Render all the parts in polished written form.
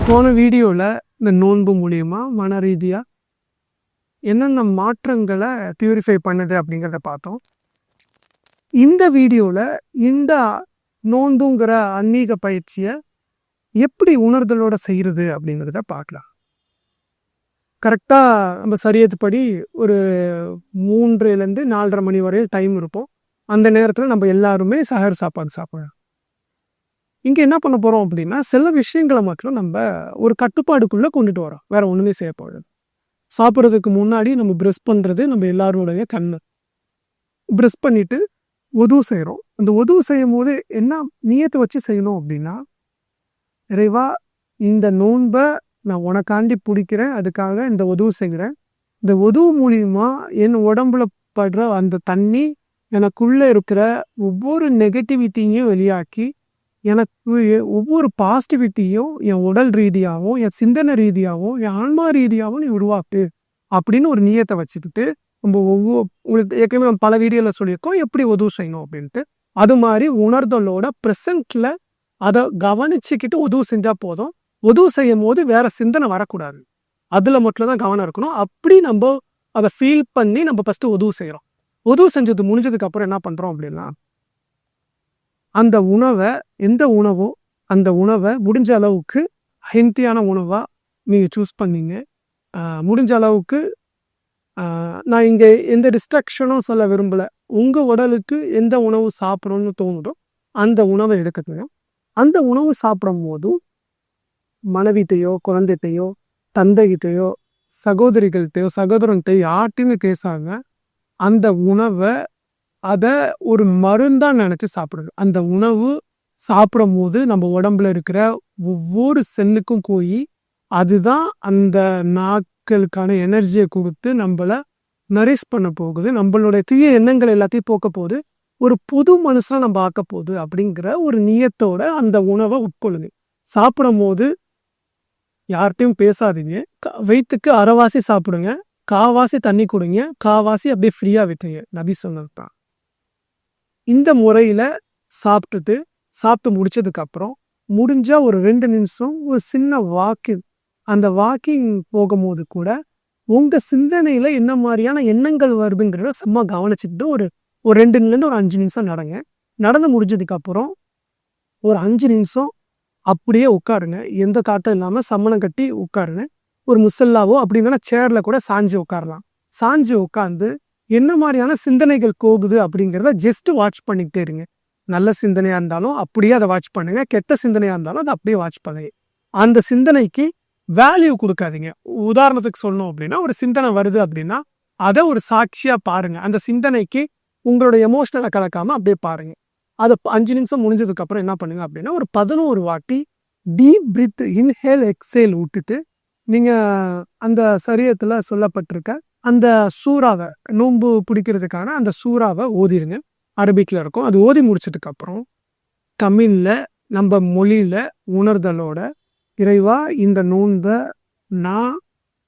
போன வீடியோவில் இந்த நோன்பு மூலியமா மன ரீதியாக என்னென்ன மாற்றங்களை பியூரிஃபை பண்ணுது அப்படிங்கிறத பார்த்தோம். இந்த வீடியோவில் இந்த நோன்புங்கிற ஆன்மீக பயிற்சியை எப்படி உணர்தலோட செய்கிறது அப்படிங்கிறத பார்க்கலாம். கரெக்டாக நம்ம சரியத்துப்படி ஒரு 3லேருந்து 4:30 மணி வரையில் டைம் இருப்போம். அந்த நேரத்தில் நம்ம எல்லாருமே சஹர் சாப்பாடு சாப்பிடலாம். இங்கே என்ன பண்ண போகிறோம் அப்படின்னா, சில விஷயங்களை மட்டும் நம்ம ஒரு கட்டுப்பாடுக்குள்ளே கொண்டுட்டு வரோம். வேற ஒன்றுமே செய்ய போகிறது. சாப்பிட்றதுக்கு முன்னாடி நம்ம ப்ரெஷ் பண்ணுறது நம்ம எல்லாரோடைய கண்ணு. ப்ரெஷ் பண்ணிட்டு உது செய்கிறோம். அந்த உது செய்யும் போது என்ன நியத்தை வச்சு செய்யணும் அப்படின்னா, இறைவா இந்த நோன்பை நான் உனக்காண்டி பிடிக்கிறேன், அதுக்காக இந்த உதவு செய்கிறேன். இந்த உதவு மூலியமா என் உடம்புல படுற அந்த தண்ணி எனக்குள்ளே இருக்கிற ஒவ்வொரு நெகட்டிவிட்டியும் வெளியாக்கி எனக்கு ஒவ்வொரு பாசிட்டிவிட்டியும் என் உடல் ரீதியாகவும் என் சிந்தனை ரீதியாகவும் என் ஆன்மா ரீதியாகவும் நீ உருவாக்கு அப்படின்னு ஒரு நியத்தை வச்சுக்கிட்டு நம்ம உங்களுக்கு ஏற்கனவே நம்ம பல வீடியோவில் சொல்லியிருக்கோம் எப்படி உதவு செய்யணும் அப்படின்ட்டு. அது மாதிரி உணர்தலோட ப்ரெசண்ட்ல அதை கவனிச்சுக்கிட்டு உதவு செஞ்சால் போதும். உதவு செய்யும் போது வேற சிந்தனை வரக்கூடாது. அதில் மட்டும் தான் கவனம் இருக்கணும். அப்படி நம்ம அதை ஃபீல் பண்ணி நம்ம ஃபஸ்ட்டு உதவு செய்கிறோம். உதவு செஞ்சது முடிஞ்சதுக்கு அப்புறம் என்ன பண்ணுறோம் அப்படின்னா, அந்த உணவை எந்த உணவோ அந்த உணவை முடிஞ்ச அளவுக்கு ஹெல்த்தியான உணவாக நீங்கள் சூஸ் பண்ணீங்க. முடிஞ்ச அளவுக்கு நான் இங்கே எந்த டிஸ்ட்ராக்ஷனும் சொல்ல விரும்பலை. உங்கள் உடலுக்கு எந்த உணவு சாப்பிடணும்னு தோணுதோ அந்த உணவை எடுக்கத்துங்க. அந்த உணவு சாப்பிடும் போதும் மனைவிட்டையோ குழந்தைகிட்டையோ தந்தைகிட்டையோ சகோதரிகள்கிட்டையோ சகோதரன்கிட்டையோ யார்ட்டையுமே பேசாங்க. அந்த உணவை அதை ஒரு மருந்தான் நினச்சி சாப்பிடுங்க. அந்த உணவு சாப்பிடும் போது நம்ம உடம்புல இருக்கிற ஒவ்வொரு செல்லுக்கும் போய் அதுதான் அந்த நாட்களுக்கான எனர்ஜியை கொடுத்து நம்மளை நரிஷ் பண்ண போகுது. நம்மளுடைய தீய எண்ணங்கள் எல்லாத்தையும் போக்க போகுது. ஒரு புது மனுஷனை நம்ம ஆக்க போகுது அப்படிங்கிற ஒரு நியத்தோட அந்த உணவை உட்கொள்ளுங்க. சாப்பிடும் போது யார்கிட்டையும் பேசாதீங்க. வயிற்றுக்கு அரைவாசி சாப்பிடுங்க, காவாசி தண்ணி கொடுங்க, காவாசி அப்படியே ஃப்ரீயாக விட்டுங்க. நபி சொன்னது தான். இந்த முறையில் சாப்பிட்டு முடிச்சதுக்கப்புறம் முடிஞ்சால் ஒரு 2 நிமிஷம் ஒரு சின்ன வாக்கிங். அந்த வாக்கிங் போகும்போது கூட உங்கள் சிந்தனையில் என்ன மாதிரியான எண்ணங்கள் வருதுங்கிறத சும்மா கவனிச்சுட்டு ஒரு 2லேருந்து ஒரு 5 நிமிஷம் நடங்க. நடந்து முடிஞ்சதுக்கப்புறம் ஒரு 5 நிமிஷம் அப்படியே உட்காருங்க. எந்த காட்டும் இல்லாமல் சம்மணம் கட்டி உட்காருங்க. ஒரு முசல்லாவோ அப்படின்னா சேரில் கூட சாஞ்சு உட்காரலாம். சாஞ்சு உட்காந்து என்ன மாதிரியான சிந்தனைகள் போகுது அப்படிங்கிறத ஜஸ்ட் வாட்ச் பண்ணிக்கிட்டே இருங்க. நல்ல சிந்தனையாக இருந்தாலும் அப்படியே அதை வாட்ச் பண்ணுங்க. கெட்ட சிந்தனையாக இருந்தாலும் அதை அப்படியே வாட்ச் பண்ணுங்க. அந்த சிந்தனைக்கு வேல்யூ கொடுக்காதீங்க. உதாரணத்துக்கு சொல்லணும் அப்படின்னா, ஒரு சிந்தனை வருது அப்படின்னா அதை ஒரு சாட்சியாக பாருங்க. அந்த சிந்தனைக்கு உங்களோட எமோஷனலை கலக்காமல் அப்படியே பாருங்க. அதை 5 நிமிஷம் முடிஞ்சதுக்கப்புறம் என்ன பண்ணுங்க அப்படின்னா, ஒரு 11 வாட்டி டீப் பிரித் இன்ஹேல் எக்ஸேல் விட்டுட்டு நீங்கள் அந்த சரியத்தில் சொல்லப்பட்டிருக்க அந்த சூறாவை நோன்பு பிடிக்கிறதுக்கான அந்த சூறாவை ஓதிருங்க. அரபிக்கில் இருக்கும். அது ஓதி முடிச்சதுக்கப்புறம் தமிழில் நம்ம மொழியில் உணர்தலோட, இறைவா இந்த நோன்பை நான்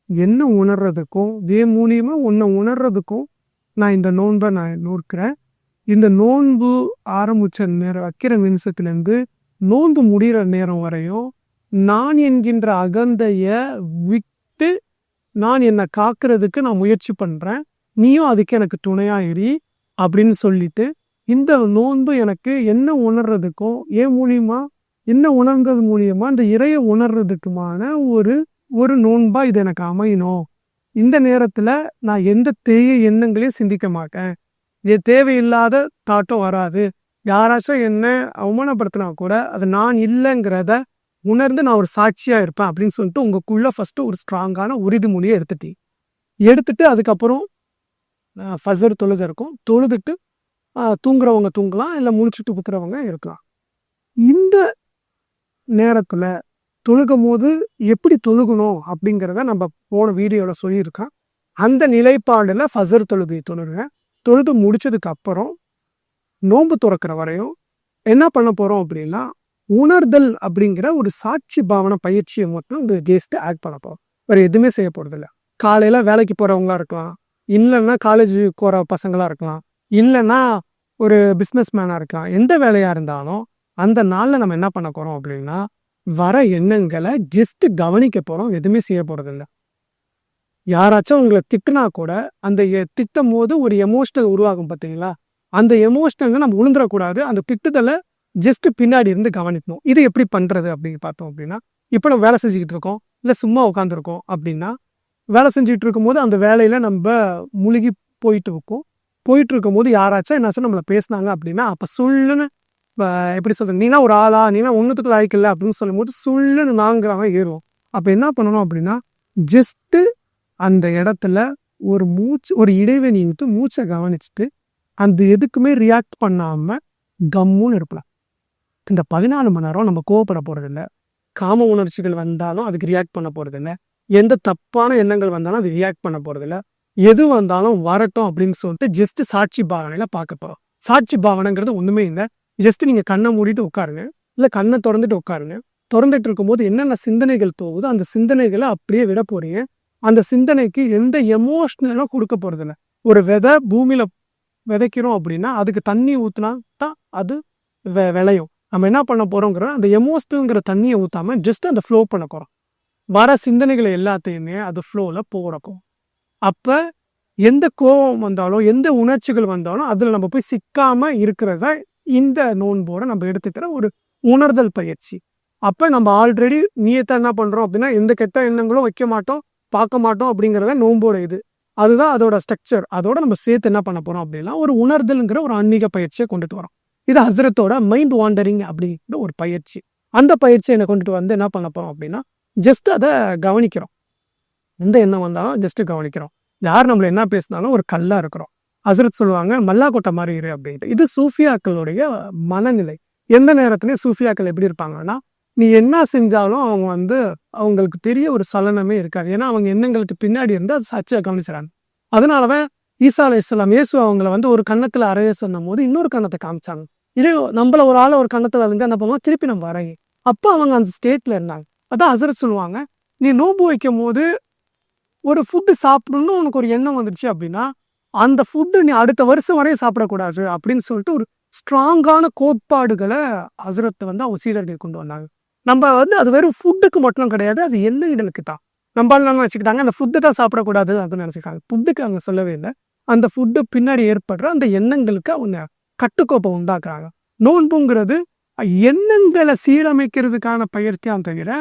என்ன உணர்றதுக்கும் மூலியமாக உன்னை உணர்றதுக்கும் நான் இந்த நோன்பை நான் நோக்கிறேன். இந்த நோன்பு ஆரம்பித்த நேரம் வைக்கிற நிமிஷத்துலேருந்து நோன்பு முடிகிற நேரம் வரையும் நான் என்கின்ற அகந்தையை விட்டு நான் என்னை காக்கிறதுக்கு நான் முயற்சி பண்ணுறேன். நீயும் அதுக்கு எனக்கு துணையாக இரு அப்படின்னு சொல்லிட்டு இந்த நோன்பு எனக்கு என்ன உணர்றதுக்கும் மூலியமா என்ன உணர்ந்தது மூலியமா இந்த இறையை உணர்றதுக்குமான ஒரு நோன்பா இது எனக்கு அமையணும். இந்த நேரத்தில் நான் எந்த எண்ணங்களையும் சிந்திக்க மாட்டேன். இது தேவையில்லாத தாட்டம் வராது. யாராச்சும் என்ன அவமானப்படுத்தினா கூட அது நான் இல்லைங்கிறத உணர்ந்து நான் ஒரு சாட்சியாக இருப்பேன் அப்படின்னு சொல்லிட்டு உங்களுக்குள்ள ஃபஸ்ட்டு ஒரு ஸ்ட்ராங்கான உறுதிமொழியை எடுத்துட்டு அதுக்கப்புறம் ஃபஜர் தொழுது இருக்கும். தொழுதுட்டு தூங்குறவங்க தூங்கலாம், இல்லை முழிச்சுட்டு குத்துறவங்க இருக்கலாம். இந்த நேரத்தில் தொழுகும் போது எப்படி தொழுகணும் அப்படிங்கிறத நம்ம போன வீடியோவில் சொல்லியிருக்கோம். அந்த நிலைப்பாடில் ஃபஜர் தொழுகை தொழுங்க. தொழுது முடிச்சதுக்கு அப்புறம் நோன்பு துறக்கிற வரையும் என்ன பண்ண போகிறோம் அப்படின்னா, உணர்தல் அப்படிங்கிற ஒரு சாட்சி பாவனை பயிற்சியை மட்டும் இந்த கெஸ்ட்டு ஆக்ட் பண்ண போகிறோம். வேறு எதுவுமே செய்ய போகிறதில்ல. காலையில் வேலைக்கு போகிறவங்களா இருக்கலாம், இல்லைன்னா காலேஜ் போகிற பசங்களாக இருக்கலாம், இல்லைன்னா ஒரு பிஸ்னஸ் மேனாக இருக்கலாம். எந்த வேலையாக இருந்தாலும் அந்த நாளில் நம்ம என்ன பண்ண போகிறோம் அப்படின்னா, வர எண்ணங்களை ஜஸ்ட் கவனிக்க போறோம், எதுவுமே செய்ய போறது இல்லை. யாராச்சும் உங்களை திட்டுனா கூட அந்த திட்டும் போது ஒரு எமோஷனல் உருவாகும் பார்த்தீங்களா, அந்த எமோஷனல் நம்ம உளுந்துடக்கூடாது. அந்த திட்டுதலை ஜஸ்ட் பின்னாடி இருந்து கவனிக்கணும். இது எப்படி பண்றது அப்படின்னு பார்த்தோம் அப்படின்னா, இப்போ நம்ம வேலை செஞ்சுக்கிட்டு இருக்கோம், இல்லை சும்மா உட்காந்துருக்கோம் அப்படின்னா, வேலை செஞ்சுட்டு இருக்கும்போது அந்த வேலையில நம்ம முழுகி போயிட்டு இருக்கும்போது யாராச்சும் என்னாச்சும் நம்மளை பேசினாங்க அப்படின்னா, அப்போ சொல்லுன்னு எப்படி சொல்றது, நீனா ஒரு ஆளா, நீனா ஒன்றுத்துக்கு லாய்க்கில்லை அப்படின்னு சொல்லும்போது சொல்லுன்னு நாங்கிறவங்க ஏறுவோம். அப்போ என்ன பண்ணணும் அப்படின்னா, ஜஸ்ட்டு அந்த இடத்துல ஒரு இடைவெளி விட்டு மூச்சை கவனிச்சுட்டு அந்த எதுக்குமே ரியாக்ட் பண்ணாம கம்முன்னு இருக்கலாம். இந்த 14 மணி நேரம் நம்ம கோவப்பட போறதில்லை. காம உணர்ச்சிகள் வந்தாலும் அதுக்கு ரியாக்ட் பண்ண போறதில்லை. எந்த தப்பான எண்ணங்கள் வந்தாலும் அது ரியாக்ட் பண்ண போறதில்லை. எது வந்தாலும் வரட்டும் அப்படின்னு சொல்லிட்டு ஜஸ்ட் சாட்சி பாவனையில பார்க்க போறோம். சாட்சி பாவனைங்கிறது ஒண்ணுமே இல்லை. ஜஸ்ட் நீங்க கண்ணை மூடிட்டு உட்காருங்க, இல்லை கண்ணை திறந்துட்டு உட்காருங்க. திறந்துட்டு இருக்கும்போது என்னென்ன சிந்தனைகள் போகுதோ அந்த சிந்தனைகளை அப்படியே விட போறீங்க. அந்த சிந்தனைக்கு எந்த எமோஷனலும் கொடுக்க போறதில்ல. ஒரு விதை பூமியில விதைக்கிறோம் அப்படின்னா அதுக்கு தண்ணி ஊற்றினா தான் அது விளையும். நம்ம என்ன பண்ண போறோங்கிற அந்த எமோஷனல்ங்கிற தண்ணியை ஊற்றாம ஜஸ்ட் அந்த ஃப்ளோ பண்ண போறோம். வர சிந்தனைகளை எல்லாத்தையுமே அது ஃப்ளோவில் போகிறக்கும். அப்போ எந்த கோபம் வந்தாலும் எந்த உணர்ச்சிகள் வந்தாலும் அதில் நம்ம போய் சிக்காம இருக்கிறதா இந்த நோன்போட நம்ம எடுத்துக்கிற ஒரு உணர்தல் பயிற்சி. அப்போ நம்ம ஆல்ரெடி நீயத்தை என்ன பண்ணுறோம் அப்படின்னா, எந்த கெட்ட எண்ணங்களும் வைக்க மாட்டோம், பார்க்க மாட்டோம் அப்படிங்கிறத நோன்போட இது. அதுதான் அதோட ஸ்ட்ரக்சர். அதோட நம்ம சேர்த்து என்ன பண்ண போறோம் அப்படின்னா, ஒரு உணர்தல்ங்கிற ஒரு ஆன்மீக பயிற்சியை கொண்டுட்டு வரோம். இது ஹஸ்ரத்தோட மைண்ட் வாண்டரிங் அப்படிங்கிற ஒரு பயிற்சி. அந்த பயிற்சியை என்ன கொண்டுட்டு வந்து என்ன பண்ண போறோம் அப்படின்னா, ஜஸ்ட் அதை கவனிக்கிறோம். எந்த எண்ணம் வந்தாலும் ஜஸ்ட் கவனிக்கிறோம். யார் நம்மள என்ன பேசினாலும் ஒரு கல்லா இருக்கிறோம். ஹஸ்ரத் சொல்லுவாங்க, மல்லாக்கோட்டை மாதிரி இரு அப்படின்ட்டு. இது சூஃபியாக்களுடைய மனநிலை. எந்த நேரத்துலையும் சூஃபியாக்கள் எப்படி இருப்பாங்கன்னா, நீ என்ன செஞ்சாலும் அவங்க அவங்களுக்கு பெரிய ஒரு சலனமே இருக்காது. ஏன்னா அவங்க எண்ணங்களுக்கு பின்னாடி இருந்து அது சர்ச்சை கவனிச்சுறாங்க. அதனாலதான் ஈசா அலைஹிஸ்ஸலாம் இயேசு அவங்கள ஒரு கன்னத்துல அறைய சொன்னும் போது இன்னொரு கன்னத்தை காமிச்சாங்க. இதே நம்மள ஒரு ஆளை ஒரு கன்னத்துல வந்து என்ன பண்ணுவோம், திருப்பி நம்ம வரைய. அப்போ அவங்க அந்த ஸ்டேட்ல இருந்தாங்க. அதான் ஹஸ்ரத் சொல்லுவாங்க, நீ நோன்பு வைக்கும் போது ஒரு ஃபுட்டு சாப்பிடணும்னு உனக்கு ஒரு எண்ணம் வந்துடுச்சு அப்படின்னா, அந்த ஃபுட்டு நீ அடுத்த வருஷம் வரையும் சாப்பிடக்கூடாது அப்படின்னு சொல்லிட்டு ஒரு ஸ்ட்ராங்கான கோட்பாடுகளை ஹஸ்ரத் அவங்க சீடர்கள் கொண்டு வந்தாங்க. நம்ம அது வெறும் ஃபுட்டுக்கு மட்டும் கிடையாது, அது எண்ணங்களுக்கு தான். நம்மளால வச்சுக்கிட்டாங்க அந்த ஃபுட்டு தான் சாப்பிடக்கூடாது அப்படின்னு நினச்சிக்கிட்டாங்க. ஃபுட்டுக்கு அவங்க சொல்லவே இல்லை. அந்த ஃபுட்டு பின்னாடி ஏற்படுற அந்த எண்ணங்களுக்கு அவங்க கட்டுக்கோப்பை உண்டாக்குறாங்க. நோன்புங்கிறது எண்ணங்களை சீரமைக்கிறதுக்கான பயிற்சியாம் தவிர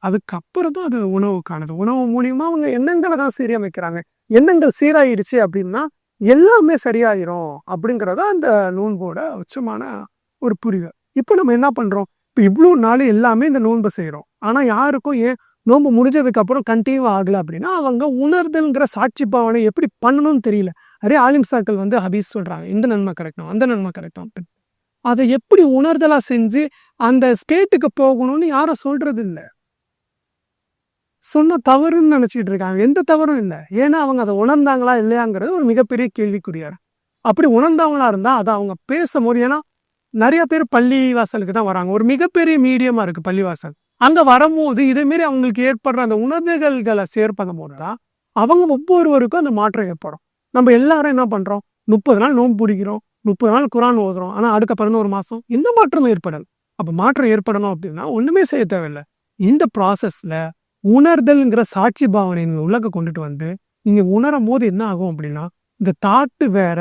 அதுக்கப்புறம் தான் அது உணவுக்கானது. உணவு மூலியமா அவங்க எண்ணங்களை தான் சீரமைக்கிறாங்க. எண்ணங்கள் சீராயிடுச்சு அப்படின்னா எல்லாமே சரியாயிரும் அப்படிங்கிறத அந்த நோன்போட உச்சமான ஒரு புரிதல். இப்போ நம்ம என்ன பண்றோம், இப்போ இவ்வளோ நாள் எல்லாமே இந்த நோன்பை செய்கிறோம். ஆனால் யாருக்கும் ஏன் நோன்பு முடிஞ்சதுக்கு அப்புறம் கண்டினியூ ஆகலை அப்படின்னா, அவங்க உணர்தல்ங்கிற சாட்சி பாவனை எப்படி பண்ணணும்னு தெரியல. நிறைய ஆலிம்சாக்கள் ஹபீஸ் சொல்றாங்க, இந்த நன்மை கிடைக்கும் அந்த நன்மை கிடைக்கும் அப்படின்னு. அதை எப்படி உணர்தலா செஞ்சு அந்த ஸ்டேட்டுக்கு போகணும்னு யாரும் சொல்றது இல்லை. சொன்ன தவறுன்னு நினைச்சிட்டு இருக்காங்க. எந்த தவறும் இல்லை. ஏன்னா அவங்க அதை உணர்ந்தாங்களா இல்லையாங்கிறது ஒரு மிகப்பெரிய கேள்விக்குறியாரு. அப்படி உணர்ந்தவங்களா இருந்தா அதை அவங்க பேசும்போது, ஏன்னா நிறைய பேர் பள்ளி வாசலுக்கு தான் வராங்க. ஒரு மிகப்பெரிய மீடியமா இருக்கு பள்ளிவாசல். அங்க வரும்போது இதே மாரி அவங்களுக்கு ஏற்படுற அந்த உணர்வுகளை சேர்ப்பதும் போதுதான் அவங்க ஒவ்வொருவருக்கும் அந்த மாற்றம் ஏற்படும். நம்ம எல்லாரும் என்ன பண்றோம், 30 நாள் நோன்பு பிடிக்கிறோம், 30 நாள் குரான் ஓதுறோம். ஆனா அடுத்த 11 மாசம் எந்த மாற்றமும் ஏற்படல. அப்ப மாற்றம் ஏற்படணும் அப்படின்னா ஒண்ணுமே செய்ய தேவையில்லை. இந்த ப்ராசஸ்ல உணர்தல்ங்கிற சாட்சி பாவனை உள்ளக கொண்டுட்டு வந்து நீங்க உணரும் போது என்ன ஆகும் அப்படின்னா, இந்த தாட்டு வேற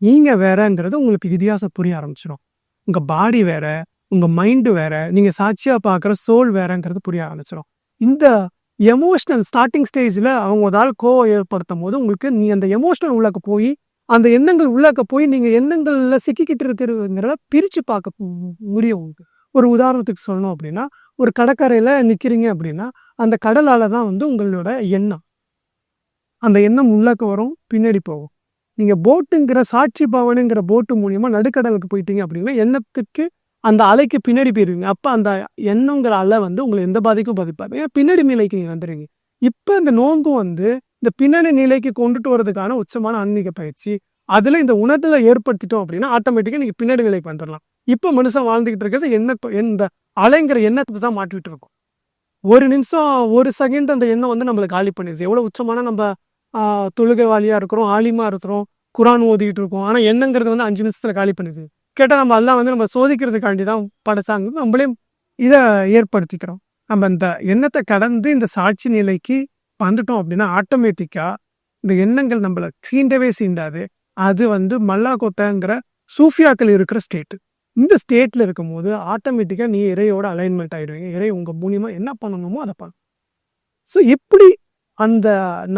நீங்க வேறங்கிறது உங்களுக்கு வித்தியாசம் புரிய ஆரம்பிச்சிடும். உங்க பாடி வேற, உங்க மைண்டு வேற, நீங்க சாட்சியா பாக்குற சோல் வேறங்கிறது புரிய ஆரம்பிச்சிடும். இந்த எமோஷனல் ஸ்டார்டிங் ஸ்டேஜ்ல அவங்க ஒரு ஆள் கோவம் ஏற்படுத்தும் போது உங்களுக்கு நீ அந்த எமோஷனல் உள்ளக்க போய் அந்த எண்ணங்கள் உள்ளக்க போய் நீங்க எண்ணங்கள்ல சிக்கிக்கிட்டு இருக்கிற பிரிச்சு பார்க்க முடியும். ஒரு உதாரணத்துக்கு சொல்லணும் அப்படின்னா, ஒரு கடற்கரையில நிக்கிறீங்க அப்படின்னா அந்த கடலால தான் உங்களோட எண்ணம், அந்த எண்ணம் உள்ளக்க வரும், பின்னாடி போகும். நீங்க போட்டுங்கிற சாட்சி பாவனைங்கிற போட்டு மூலியமா நடுக்கடலுக்கு போயிட்டீங்க அப்படின்னா எண்ணத்துக்கு அந்த அலைக்கு பின்னாடி போயிருவீங்க. அப்ப அந்த எண்ணங்கிற அலை உங்களை எந்த பாதிக்கும் பாதிப்பாரு. ஏன்னா பின்னாடி நிலைக்கு நீங்க வந்துடுவீங்க. இப்ப இந்த நோன்பு இந்த பின்னணி நிலைக்கு கொண்டுட்டு வர்றதுக்கான உச்சமான ஆன்மீக பயிற்சி. அதுல இந்த உணர்தலை ஏற்படுத்திட்டோம் அப்படின்னா ஆட்டோமேட்டிக்கா நீங்க பின்னாடி நிலைக்கு வந்துடலாம். இப்ப மனுஷன் வாழ்ந்துகிட்டு இருக்கிறது இந்த அலைங்கிற எண்ணத்தை தான் மாட்டிட்டு இருக்கும். ஒரு நிமிஷம் ஒரு செகண்ட் அந்த எண்ணம் நம்மளை காலி பண்ணிடுது. எவ்வளவு உச்சமான நம்ம தொழுகைவாளியா இருக்கிறோம், ஆலிமா இருக்கிறோம், குரான் ஓதிக்கிட்டு இருக்கோம். ஆனா எண்ணங்கிறது 5 நிமிஷத்துல காலி பண்ணுது. கேட்டால் நம்ம எல்லாம் நம்ம சோதிக்கிறதுக்காண்டி தான் படைச்சாங்க. நம்மளே இதை ஏற்படுத்திக்கிறோம். நம்ம இந்த எண்ணத்தை கடந்து இந்த சாட்சி நிலைக்கு வந்துட்டோம் அப்படின்னா ஆட்டோமேட்டிக்காக இந்த எண்ணங்கள் நம்மளை சீண்டவே சீண்டாது. அது மல்லாக்கொத்தங்கிற சூஃபியாக்கள் இருக்கிற ஸ்டேட்டு. இந்த ஸ்டேட்டில் இருக்கும்போது ஆட்டோமேட்டிக்காக நீ இறையோட அலைன்மெண்ட் ஆகிடுவீங்க. இறை உங்கள் மூலியமாக என்ன பண்ணணுமோ அதை பண்ணணும். ஸோ இப்படி அந்த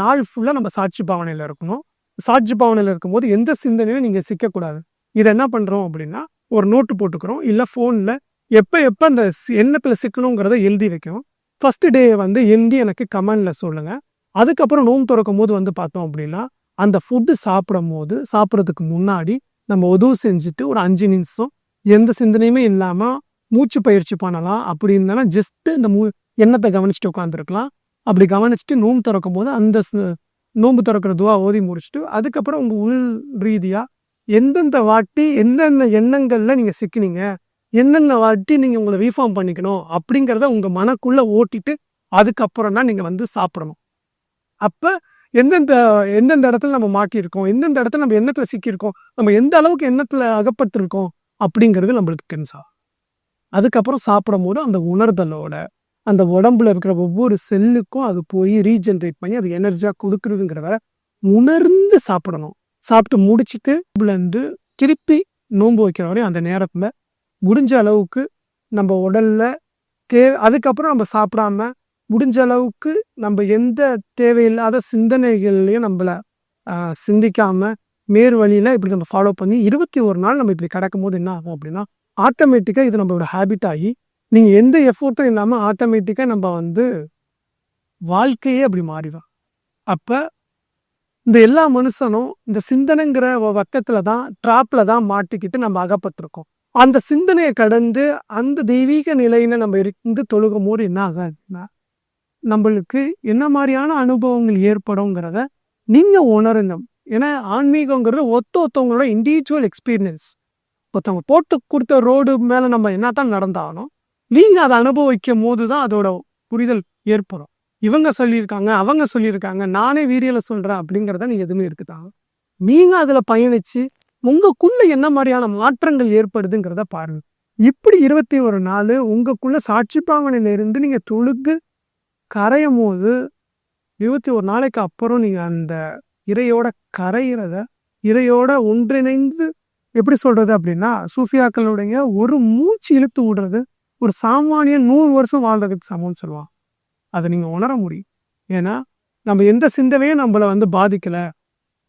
நாள் ஃபுல்லாக நம்ம சாட்சி பாவனையில் இருக்கணும். சாட்சி பாவனையில் இருக்கும்போது எந்த சிந்தனையும் நீங்கள் சிக்கக்கூடாது. இதை என்ன பண்ணுறோம் அப்படின்னா ஒரு நோட்டு போட்டுக்கிறோம், இல்லை ஃபோனில் எப்போ அந்த எண்ணத்தில் சிக்கணுங்கிறத எழுதி வைக்கும். ஃபஸ்ட்டு டே எழுதி எனக்கு கமெண்டில் சொல்லுங்கள். அதுக்கப்புறம் நோன்பு திறக்கும் போது பார்த்தோம் அப்படின்னா அந்த ஃபுட்டு சாப்பிட்றதுக்கு முன்னாடி நம்ம உதவு செஞ்சுட்டு ஒரு 5 நிமிஷம் எந்த சிந்தனையுமே இல்லாமல் மூச்சு பயிற்சி பண்ணலாம். அப்படி இருந்தானா ஜஸ்ட்டு இந்த எண்ணத்தை கவனிச்சுட்டு உட்காந்துருக்கலாம். அப்படி கவனிச்சுட்டு நோன்பு திறக்கும் போது அந்த நோன்பு திறக்கிற துவா ஓதி முடிச்சுட்டு அதுக்கப்புறம் உங்கள் உள் ரீதியாக எந்தெந்த வாட்டி எந்தெந்த எண்ணங்களில் நீங்கள் சிக்கினீங்க, என்னென்ன வாட்டி நீங்கள் உங்களை ரீஃபார்ம் பண்ணிக்கணும் அப்படிங்கிறத உங்கள் மனக்குள்ளே ஓட்டிட்டு அதுக்கப்புறம் தான் நீங்கள் சாப்பிடணும். அப்போ எந்தெந்த இடத்துல நம்ம மாட்டியிருக்கோம், எந்தெந்த இடத்துல நம்ம எண்ணத்தில் சிக்கியிருக்கோம், நம்ம எந்த அளவுக்கு எண்ணத்தில் அகப்பட்டிருக்கோம் அப்படிங்கிறது நம்மளுக்கு கென்சா. அதுக்கப்புறம் சாப்பிடும் போது அந்த உணர்தலோட அந்த உடம்புல இருக்கிற ஒவ்வொரு செல்லுக்கும் அது போய் ரீஜென்ரேட் பண்ணி அது எனர்ஜியாக கொடுக்குறதுங்கிறத உணர்ந்து சாப்பிடணும். சாப்பிட்டு முடிச்சுட்டு திருப்பி நோன்பு வைக்கிற வரையும் அந்த நேரத்தில் முடிஞ்ச அளவுக்கு நம்ம உடலில் அதுக்கப்புறம் நம்ம சாப்பிடாம முடிஞ்ச அளவுக்கு நம்ம எந்த தேவையில்லாத சிந்தனைகள்லையும் நம்மளை சிந்திக்காமல் மேறு வழியில் இப்படி நம்ம ஃபாலோ பண்ணி 21 நாள் நம்ம இப்படி கிடக்கும் போது என்ன ஆகும் அப்படின்னா ஆட்டோமேட்டிக்காக இது நம்மளோட ஹேபிட் ஆகி நீங்கள் எந்த எஃபோர்ட்டும் இல்லாமல் ஆட்டோமேட்டிக்காக நம்ம வாழ்க்கையே அப்படி மாறிடும். அப்போ இந்த எல்லா மனுஷனும் இந்த சிந்தனைங்கிற பக்கத்தில் தான் ட்ராப்பில் தான் மாட்டிக்கிட்டு நம்ம அகப்பட்டிருக்கோம். அந்த சிந்தனையை கடந்து அந்த தெய்வீக நிலையில நம்ம இருந்து தொழுகும் போது என்ன ஆகுதுன்னா நம்மளுக்கு என்ன மாதிரியான அனுபவங்கள் ஏற்படுங்கிறத நீங்கள் உணரணும். ஏன்னா ஆன்மீகங்கிறது ஒருத்தவங்களோட இண்டிவிஜுவல் எக்ஸ்பீரியன்ஸ். ஒருத்தவங்க போட்டு கொடுத்த ரோடு மேலே நம்ம என்ன தான் நடந்தாலும் நீங்கள் அதை அனுபவிக்கும் போது தான் அதோட புரிதல் ஏற்படும். இவங்க சொல்லியிருக்காங்க, அவங்க சொல்லியிருக்காங்க, நானே வீடியோவில் சொல்கிறேன் அப்படிங்கிறத நீங்கள் எதுவுமே இருக்குதாங்க. நீங்கள் அதில் பயணித்து உங்களுக்குள்ளே என்ன மாதிரியான மாற்றங்கள் ஏற்படுதுங்கிறத பாருங்கள். இப்படி 21 நாள் உங்களுக்குள்ள சாட்சி பாவனையிலிருந்து நீங்கள் தொழுகு கரையும் போது 21 நாளைக்கு அப்புறம் நீங்கள் அந்த இறையோட கரையிறத இறையோட ஒன்றிணைந்து எப்படி சொல்கிறது அப்படின்னா சூஃபியாக்களுடைய ஒரு மூச்சு இழுத்து விடுறது ஒரு சாமானிய 100 வருஷம் வாழ்றதுக்கு சமம்னு சொல்லுவாங்க. அதை நீங்கள் உணர முடியும். ஏன்னா நம்ம எந்த சிந்தனையும் நம்மளை பாதிக்கலை,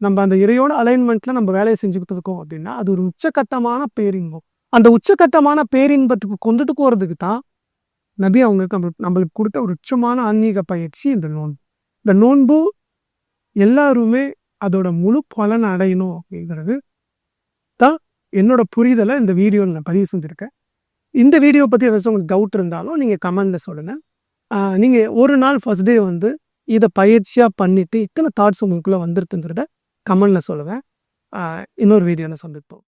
நம்ம அந்த இறையோட அலைன்மெண்ட்டில் நம்ம வேலையை செஞ்சுக்கிட்டு இருக்கோம் அப்படின்னா அது ஒரு உச்சக்கட்டமான பேரின்பம். அந்த உச்சக்கட்டமான பேரின்பத்துக்கு கொண்டுட்டு போகிறதுக்கு தான் நபி அவங்களுக்கு நம்மளுக்கு கொடுத்த ஒரு உச்சமான ஆன்மீக பயிற்சி இந்த நோன்பு. இந்த நோன்பு எல்லாருமே அதோட முழு பலன் அடையணும் அப்படிங்கிறது தான் என்னோட புரிதலை இந்த வீடியோவில் நான் பதிவு செஞ்சுருக்கேன். இந்த வீடியோ பற்றி ஏதாச்சும் உங்களுக்கு டவுட் இருந்தாலும் நீங்கள் கமெண்டில் சொல்லுங்கள். நீங்கள் ஒரு நாள் ஃபர்ஸ்ட் டே இதை பயிற்சியாக பண்ணிவிட்டு இத்தனை தாட்ஸ் உங்களுக்குள்ளே வந்துருக்குங்கிறத கமெண்டில் சொல்லுவேன். இன்னொரு வீடியோவில் சந்திப்போம்.